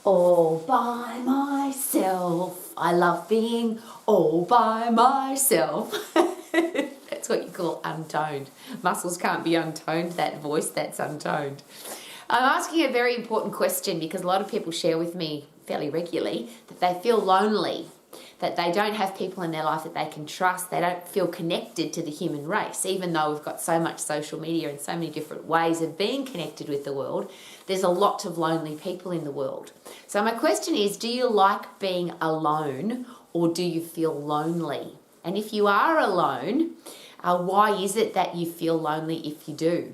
All by myself. I love being all by myself. That's what you call untoned. Muscles can't be untoned. That voice, that's untoned. I'm asking a very important question because a lot of people share with me fairly regularly that they feel lonely, that they don't have people in their life that they can trust. They don't feel connected to the human race, even though we've got so much social media and so many different ways of being connected with the world. There's a lot of lonely people in the world. So my question is, do you like being alone or do you feel lonely? And if you are alone, why is it that you feel lonely if you do?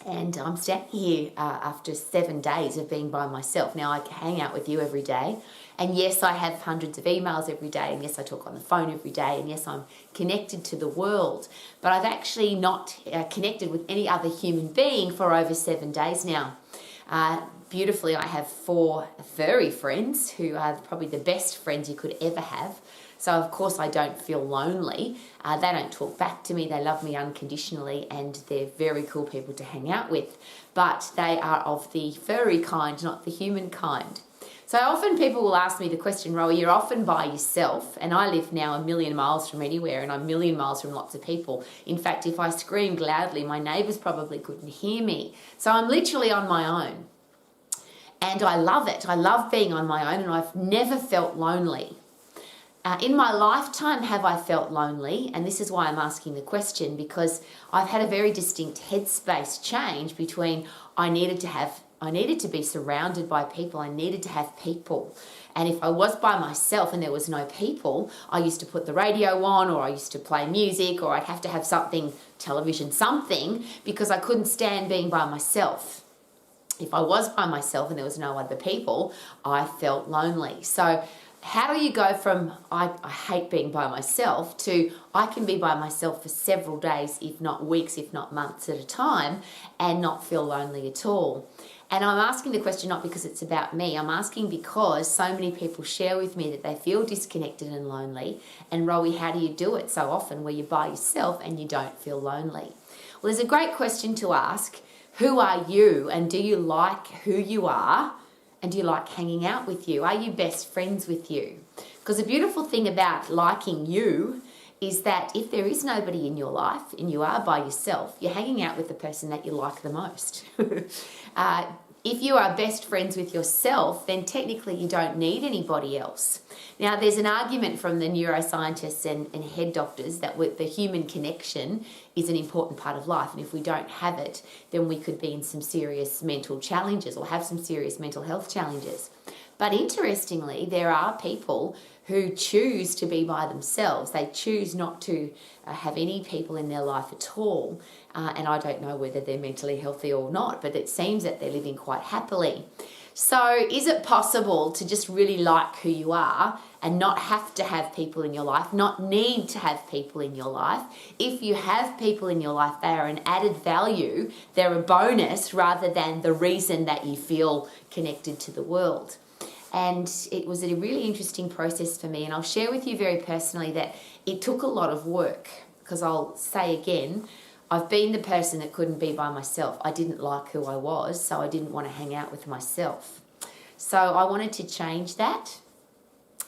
And I'm standing here after 7 days of being by myself. Now, I hang out with you every day. And yes, I have hundreds of emails every day. And yes, I talk on the phone every day. And yes, I'm connected to the world. But I've actually not connected with any other human being for over 7 days now. Beautifully, I have 4 furry friends who are probably the best friends you could ever have. So, of course, I don't feel lonely. They don't talk back to me. They love me unconditionally and they're very cool people to hang out with. But they are of the furry kind, not the human kind. So often people will ask me the question, Rowie, you're often by yourself, and I live now 1,000,000 miles from anywhere and I'm 1,000,000 miles from lots of people. In fact, if I screamed loudly, my neighbours probably couldn't hear me. So I'm literally on my own. And I love it. I love being on my own and I've never felt lonely. In my lifetime, have I felt lonely? And this is why I'm asking the question, because I've had a very distinct headspace change between I needed to be surrounded by people. I needed to have people. And if I was by myself and there was no people, I used to put the radio on or I used to play music or I'd have to have something, television, something, because I couldn't stand being by myself. If I was by myself and there was no other people, I felt lonely. So how do you go from I hate being by myself to I can be by myself for several days, if not weeks, if not months at a time, and not feel lonely at all? And I'm asking the question not because it's about me. I'm asking because so many people share with me that they feel disconnected and lonely. And Rowie, how do you do it so often where you're by yourself and you don't feel lonely? Well, there's a great question to ask. Who are you and do you like who you are? And do you like hanging out with you? Are you best friends with you? Because the beautiful thing about liking you is that if there is nobody in your life and you are by yourself, you're hanging out with the person that you like the most. If you are best friends with yourself, then technically you don't need anybody else. Now, there's an argument from the neuroscientists and head doctors that the human connection is an important part of life. And if we don't have it, then we could be in some serious mental challenges or have some serious mental health challenges. But interestingly, there are people who choose to be by themselves. They choose not to have any people in their life at all. And I don't know whether they're mentally healthy or not, but it seems that they're living quite happily. So is it possible to just really like who you are and not have to have people in your life, not need to have people in your life? If you have people in your life, they are an added value. They're a bonus rather than the reason that you feel connected to the world. And it was a really interesting process for me. And I'll share with you very personally that it took a lot of work, because I'll say again, I've been the person that couldn't be by myself. I didn't like who I was, so I didn't want to hang out with myself. So I wanted to change that.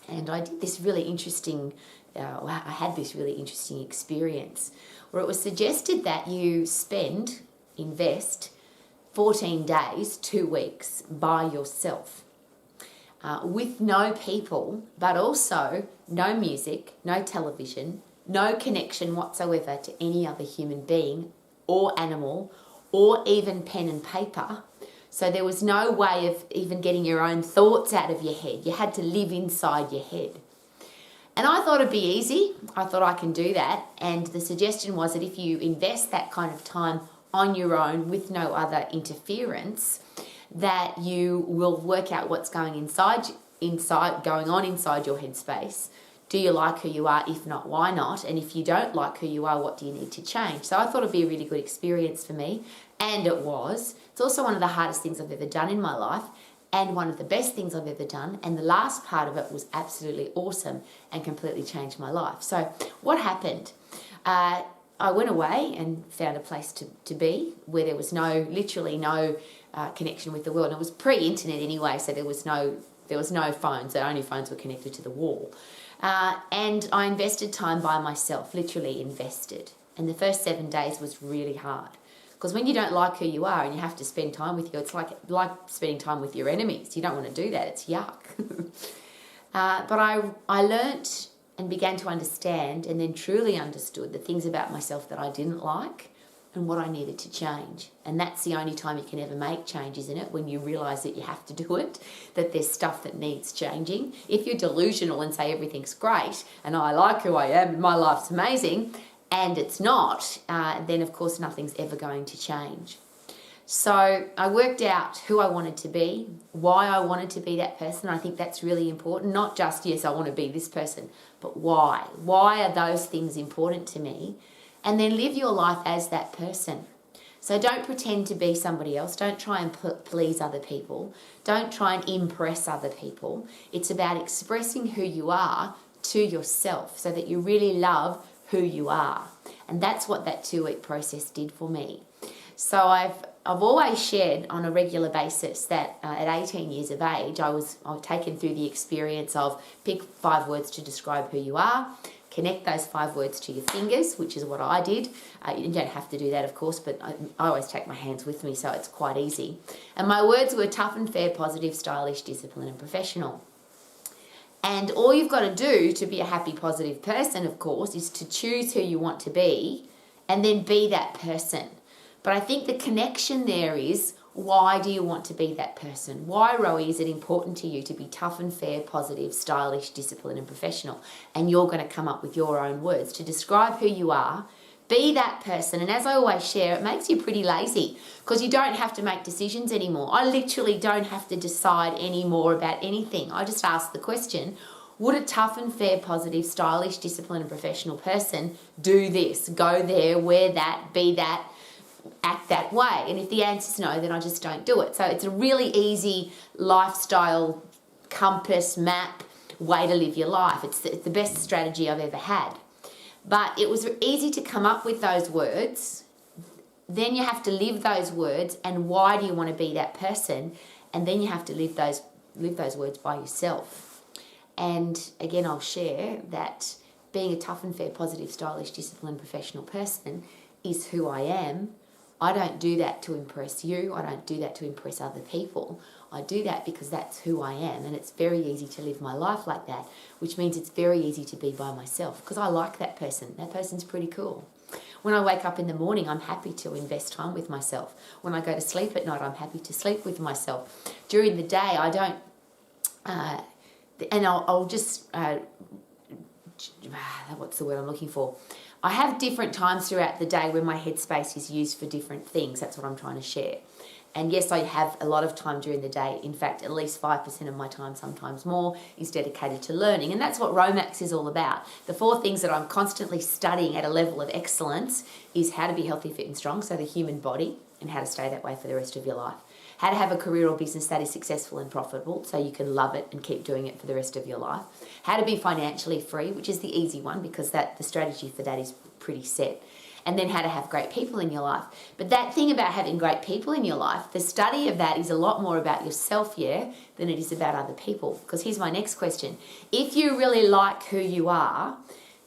And I did this really interesting, I had this really interesting experience where it was suggested that you invest 14 days, 2 weeks by yourself. With no people, but also no music, no television, no connection whatsoever to any other human being or animal or even pen and paper. So there was no way of even getting your own thoughts out of your head. You had to live inside your head. And I thought it'd be easy. I thought I can do that. And the suggestion was that if you invest that kind of time on your own with no other interference, that you will work out what's going on inside your headspace. Do you like who you are? If not, why not? And if you don't like who you are, what do you need to change? So I thought it'd be a really good experience for me, and it was. It's also one of the hardest things I've ever done in my life, and one of the best things I've ever done. And the last part of it was absolutely awesome and completely changed my life. So what happened? I went away and found a place to be where there was literally no connection with the world. And it was pre-internet anyway, so there was no phones. The only phones were connected to the wall. And I invested time by myself, literally invested. And the first 7 days was really hard. Because when you don't like who you are and you have to spend time with you, it's like spending time with your enemies. You don't want to do that. It's yuck. But I learnt and began to understand, and then truly understood the things about myself that I didn't like and what I needed to change. And that's the only time you can ever make change, isn't it? When you realise that you have to do it, that there's stuff that needs changing. If you're delusional and say everything's great and I like who I am and my life's amazing, and it's not, then of course nothing's ever going to change. So I worked out who I wanted to be, why I wanted to be that person. I think that's really important. Not just, yes, I want to be this person, but why. Why are those things important to me? And then live your life as that person. So don't pretend to be somebody else. Don't try and please other people. Don't try and impress other people. It's about expressing who you are to yourself so that you really love who you are. And that's what that 2-week process did for me. So I've always shared on a regular basis that at 18 years of age, I was taken through the experience of pick 5 words to describe who you are, connect those 5 words to your fingers, which is what I did. You don't have to do that, of course, but I always take my hands with me, so it's quite easy. And my words were tough and fair, positive, stylish, disciplined, and professional. And all you've got to do to be a happy, positive person, of course, is to choose who you want to be and then be that person. But I think the connection there is, why do you want to be that person? Why, Rowie, is it important to you to be tough and fair, positive, stylish, disciplined, and professional? And you're going to come up with your own words to describe who you are. Be that person. And as I always share, it makes you pretty lazy because you don't have to make decisions anymore. I literally don't have to decide anymore about anything. I just ask the question, would a tough and fair, positive, stylish, disciplined, and professional person do this, go there, wear that, be that, act that way? And if the answer is no, then I just don't do it. So it's a really easy lifestyle compass, map, way to live your life. It's the best strategy I've ever had. But it was easy to come up with those words. Then you have to live those words, and why do you want to be that person? And then you have to live those words by yourself. And again, I'll share that being a tough and fair, positive, stylish, disciplined, professional person is who I am. I don't do that to impress you. I don't do that to impress other people. I do that because that's who I am, and it's very easy to live my life like that, which means it's very easy to be by myself because I like that person. That person's pretty cool. When I wake up in the morning, I'm happy to invest time with myself. When I go to sleep at night, I'm happy to sleep with myself. During the day, I don't, and I'll just, what's the word I'm looking for? I have different times throughout the day when my headspace is used for different things. That's what I'm trying to share. And yes, I have a lot of time during the day. In fact, at least 5% of my time, sometimes more, is dedicated to learning. And that's what Romax is all about. The 4 things that I'm constantly studying at a level of excellence is how to be healthy, fit and strong, so the human body, and how to stay that way for the rest of your life. How to have a career or business that is successful and profitable, so you can love it and keep doing it for the rest of your life. How to be financially free, which is the easy one because the strategy for that is pretty set. And then how to have great people in your life. But that thing about having great people in your life, the study of that is a lot more about yourself, yeah, than it is about other people. Because here's my next question. If you really like who you are,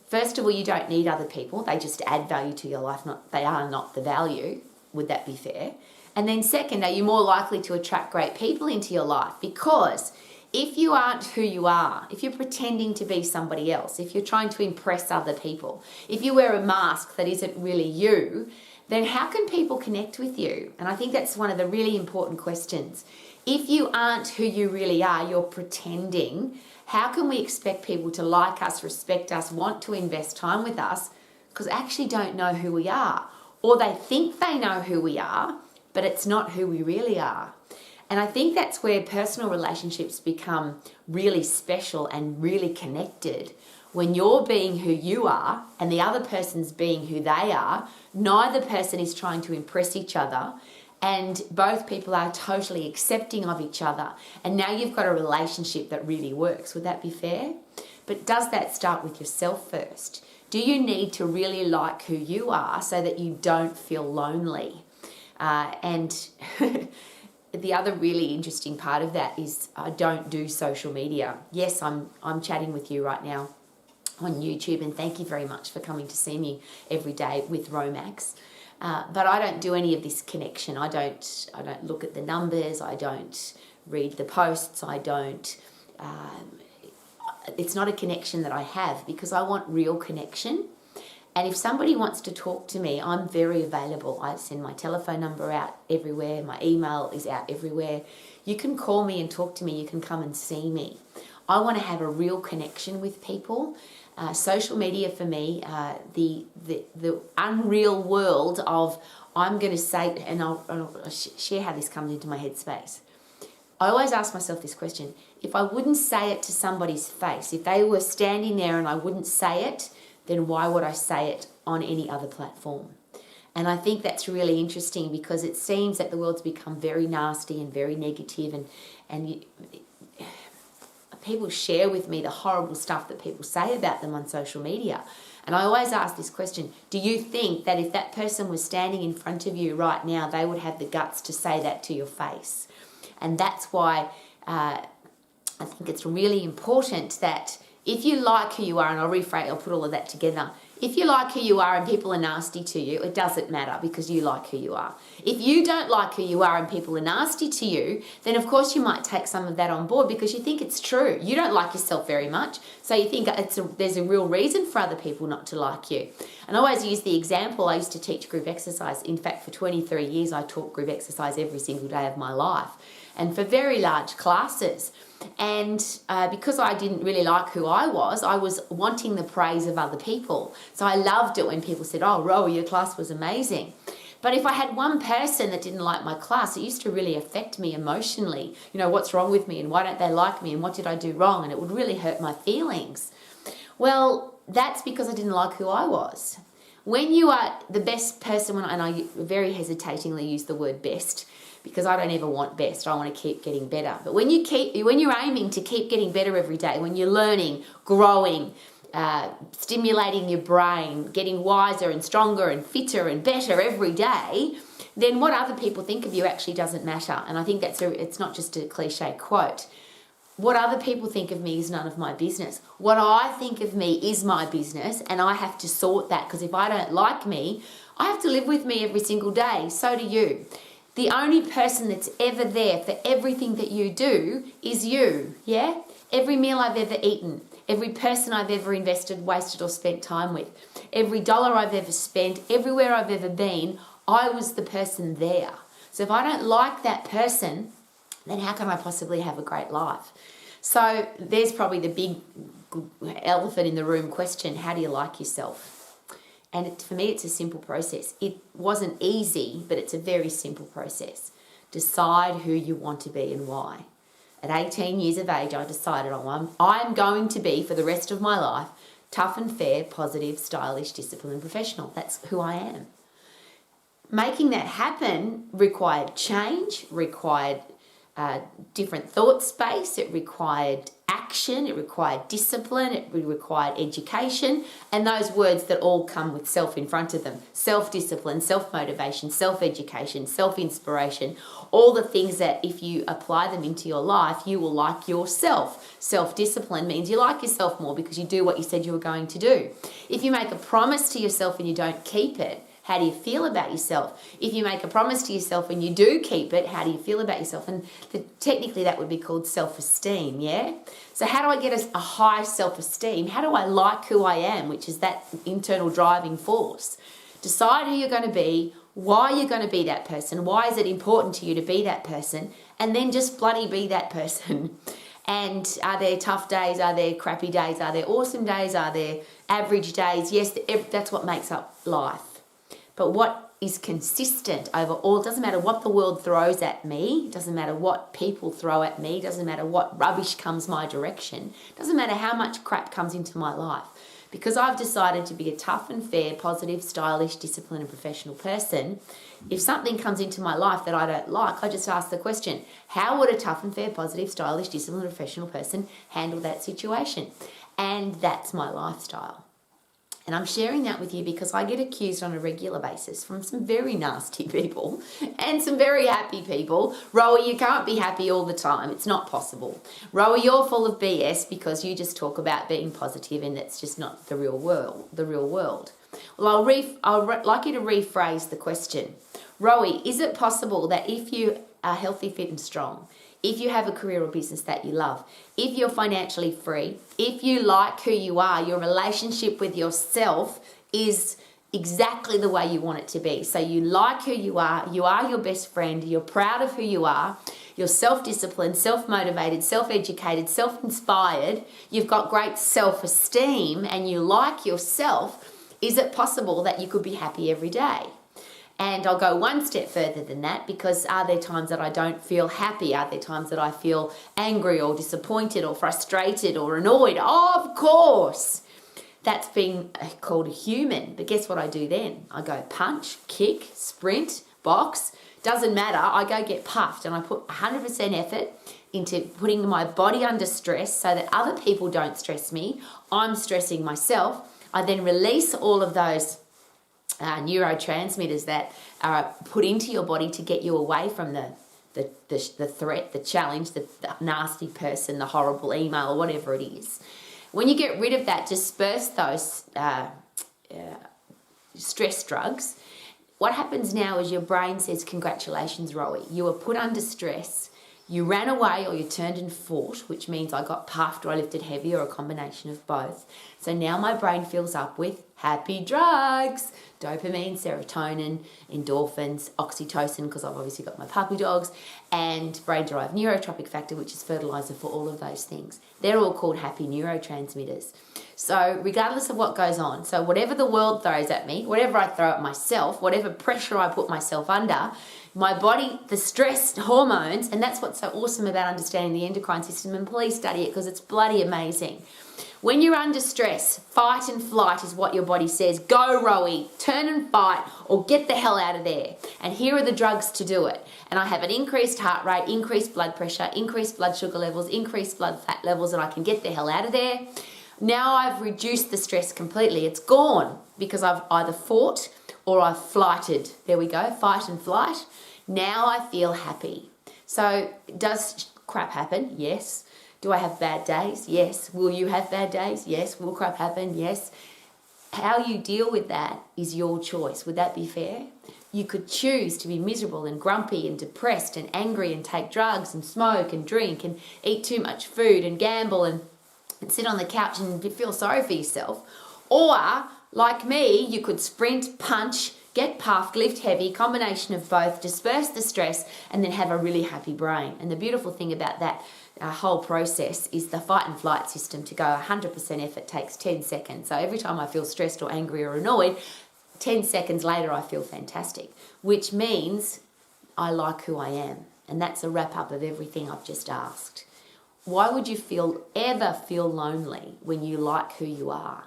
first of all, you don't need other people. They just add value to your life. They are not the value. Would that be fair? And then second, are you more likely to attract great people into your life? Because if you aren't who you are, if you're pretending to be somebody else, if you're trying to impress other people, if you wear a mask that isn't really you, then how can people connect with you? And I think that's one of the really important questions. If you aren't who you really are, you're pretending, how can we expect people to like us, respect us, want to invest time with us, because actually don't know who we are? Or they think they know who we are, but it's not who we really are. And I think that's where personal relationships become really special and really connected. When you're being who you are and the other person's being who they are, neither person is trying to impress each other, and both people are totally accepting of each other. And now you've got a relationship that really works. Would that be fair? But does that start with yourself first? Do you need to really like who you are so that you don't feel lonely? And the other really interesting part of that is I don't do social media. Yes, I'm chatting with you right now on YouTube, and thank you very much for coming to see me every day with Romax. But I don't do any of this connection. I don't look at the numbers. I don't read the posts. I don't. It's not a connection that I have, because I want real connection. And if somebody wants to talk to me, I'm very available. I send my telephone number out everywhere. My email is out everywhere. You can call me and talk to me. You can come and see me. I want to have a real connection with people. Social media for me, the unreal world of, I'm going to say, and I'll share how this comes into my headspace. I always ask myself this question: if I wouldn't say it to somebody's face, if they were standing there and I wouldn't say it, then why would I say it on any other platform? And I think that's really interesting, because it seems that the world's become very nasty and very negative, and people share with me the horrible stuff that people say about them on social media. And I always ask this question: do you think that if that person was standing in front of you right now, they would have the guts to say that to your face? And that's why I think it's really important that if you like who you are, and I'll put all of that together. If you like who you are and people are nasty to you, it doesn't matter, because you like who you are. If you don't like who you are and people are nasty to you, then of course you might take some of that on board, because you think it's true. You don't like yourself very much, so you think there's a real reason for other people not to like you. And I always use the example, I used to teach group exercise. In fact, for 23 years, I taught group exercise every single day of my life, and for very large classes. And because I didn't really like who I was wanting the praise of other people. So I loved it when people said, "Oh, Rowie, your class was amazing." But if I had one person that didn't like my class, it used to really affect me emotionally. You know, what's wrong with me, and why don't they like me, and what did I do wrong? And it would really hurt my feelings. Well, that's because I didn't like who I was. When you are the best person, and I very hesitatingly use the word best, because I don't ever want best. I want to keep getting better. But when you're aiming to keep getting better every day, when you're learning, growing, stimulating your brain, getting wiser and stronger and fitter and better every day, then what other people think of you actually doesn't matter. And I think it's not just a cliche quote. What other people think of me is none of my business. What I think of me is my business, and I have to sort that, because if I don't like me, I have to live with me every single day. So do you. The only person that's ever there for everything that you do is you, yeah? Every meal I've ever eaten, every person I've ever invested, wasted, or spent time with, every dollar I've ever spent, everywhere I've ever been, I was the person there. So if I don't like that person, then how can I possibly have a great life? So there's probably the big elephant in the room question: how do you like yourself? And for me, it's a simple process. It wasn't easy, but it's a very simple process. Decide who you want to be and why. At 18 years of age, I decided I'm going to be, for the rest of my life, tough and fair, positive, stylish, disciplined, professional. That's who I am. Making that happen required change, required different thought space, it required action, it required discipline, it required education, and those words that all come with self in front of them: self-discipline, self-motivation, self-education, self-inspiration, all the things that if you apply them into your life, you will like yourself. Self-discipline means you like yourself more because you do what you said you were going to do. If you make a promise to yourself and you don't keep it, how do you feel about yourself? If you make a promise to yourself and you do keep it, how do you feel about yourself? And technically that would be called self-esteem, yeah? So how do I get a high self-esteem? How do I like who I am, which is that internal driving force? Decide who you're going to be, why you're going to be that person, why is it important to you to be that person, and then just bloody be that person. And are there tough days? Are there crappy days? Are there awesome days? Are there average days? Yes, that's what makes up life. But what is consistent over all, it doesn't matter what the world throws at me, it doesn't matter what people throw at me, it doesn't matter what rubbish comes my direction, it doesn't matter how much crap comes into my life. Because I've decided to be a tough and fair, positive, stylish, disciplined and professional person, if something comes into my life that I don't like, I just ask the question: how would a tough and fair, positive, stylish, disciplined and professional person handle that situation? And that's my lifestyle. And I'm sharing that with you because I get accused on a regular basis from some very nasty people and some very happy people. Rowie, you can't be happy all the time. It's not possible. Rowie, you're full of BS because you just talk about being positive and that's just not the real world. Well, I'd like you to rephrase the question. Rowie, is it possible that if you are healthy, fit and strong, if you have a career or business that you love, if you're financially free, if you like who you are, your relationship with yourself is exactly the way you want it to be. So you like who you are your best friend, you're proud of who you are, you're self-disciplined, self-motivated, self-educated, self-inspired, you've got great self-esteem and you like yourself, is it possible that you could be happy every day? And I'll go one step further than that, because are there times that I don't feel happy? Are there times that I feel angry or disappointed or frustrated or annoyed? Oh, of course. That's being called a human. But guess what I do then? I go punch, kick, sprint, box. Doesn't matter. I go get puffed and I put 100% effort into putting my body under stress so that other people don't stress me. I'm stressing myself. I then release all of those neurotransmitters that are put into your body to get you away from the threat, the challenge, the nasty person, the horrible email, or whatever it is. When you get rid of that, disperse those stress drugs, what happens now is your brain says, congratulations, Rowie, you were put under stress. You ran away or you turned and fought, which means I got puffed or I lifted heavy or a combination of both. So now my brain fills up with happy drugs, dopamine, serotonin, endorphins, oxytocin, because I've obviously got my puppy dogs, and brain-derived neurotropic factor, which is fertilizer for all of those things. They're all called happy neurotransmitters. So regardless of what goes on, so whatever the world throws at me, whatever I throw at myself, whatever pressure I put myself under, my body, the stress hormones, and that's what's so awesome about understanding the endocrine system, and please study it because it's bloody amazing. When you're under stress, fight and flight is what your body says. Go, Rowie, turn and fight, or get the hell out of there. And here are the drugs to do it. And I have an increased heart rate, increased blood pressure, increased blood sugar levels, increased blood fat levels, and I can get the hell out of there. Now I've reduced the stress completely. It's gone because I've either fought or I've flighted. There we go, fight and flight. Now I feel happy. So does crap happen? Yes. Do I have bad days? Yes. Will you have bad days? Yes. Will crap happen? Yes. How you deal with that is your choice. Would that be fair? You could choose to be miserable and grumpy and depressed and angry and take drugs and smoke and drink and eat too much food and gamble and sit on the couch and feel sorry for yourself. Or, like me, you could sprint, punch, get puffed, lift heavy, combination of both, disperse the stress, and then have a really happy brain. And the beautiful thing about that whole process is the fight and flight system. To go 100% effort takes 10 seconds. So every time I feel stressed or angry or annoyed, 10 seconds later I feel fantastic, which means I like who I am. And that's a wrap up of everything I've just asked. Why would you ever feel lonely when you like who you are?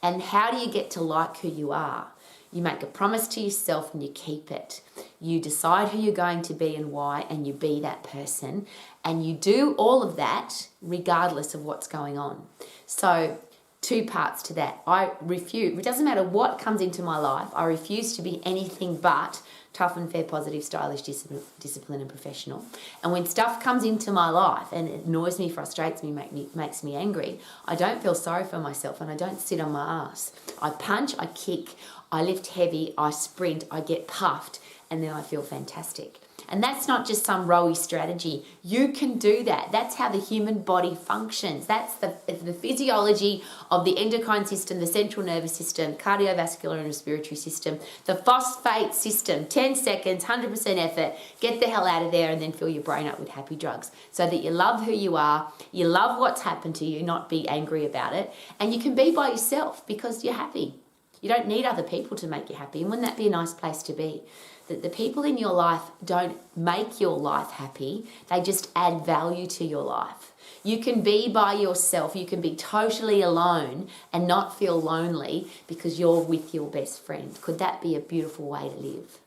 And how do you get to like who you are? You make a promise to yourself and you keep it. You decide who you're going to be and why, and you be that person. And you do all of that regardless of what's going on. So 2 parts to that. I refuse, it doesn't matter what comes into my life, I refuse to be anything but tough and fair, positive, stylish, disciplined and professional. And when stuff comes into my life and it annoys me, frustrates me, makes me angry, I don't feel sorry for myself and I don't sit on my ass. I punch, I kick, I lift heavy, I sprint, I get puffed, and then I feel fantastic. And that's not just some Rowie strategy. You can do that. That's how the human body functions. That's the physiology of the endocrine system, the central nervous system, cardiovascular and respiratory system, the phosphate system. 10 seconds, 100% effort, get the hell out of there and then fill your brain up with happy drugs so that you love who you are, you love what's happened to you, not be angry about it, and you can be by yourself because you're happy. You don't need other people to make you happy. And wouldn't that be a nice place to be? That the people in your life don't make your life happy. They just add value to your life. You can be by yourself. You can be totally alone and not feel lonely because you're with your best friend. Could that be a beautiful way to live?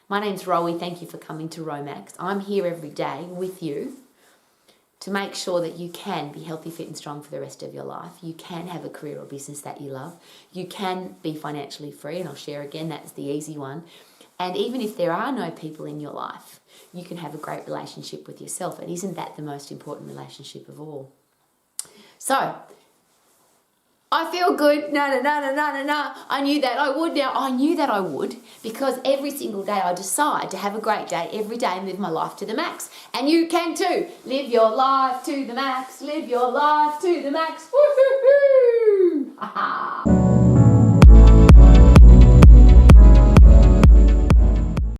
My name's Rowie. Thank you for coming to Romax. I'm here every day with you, to make sure that you can be healthy, fit and strong for the rest of your life. You can have a career or business that you love. You can be financially free, and I'll share again, that's the easy one. And even if there are no people in your life, you can have a great relationship with yourself. And isn't that the most important relationship of all? So, I feel good. No. I knew that I would now. I knew that I would, because every single day I decide to have a great day every day and live my life to the max. And you can too. Live your life to the max. Live your life to the max. Woo-hoo-hoo!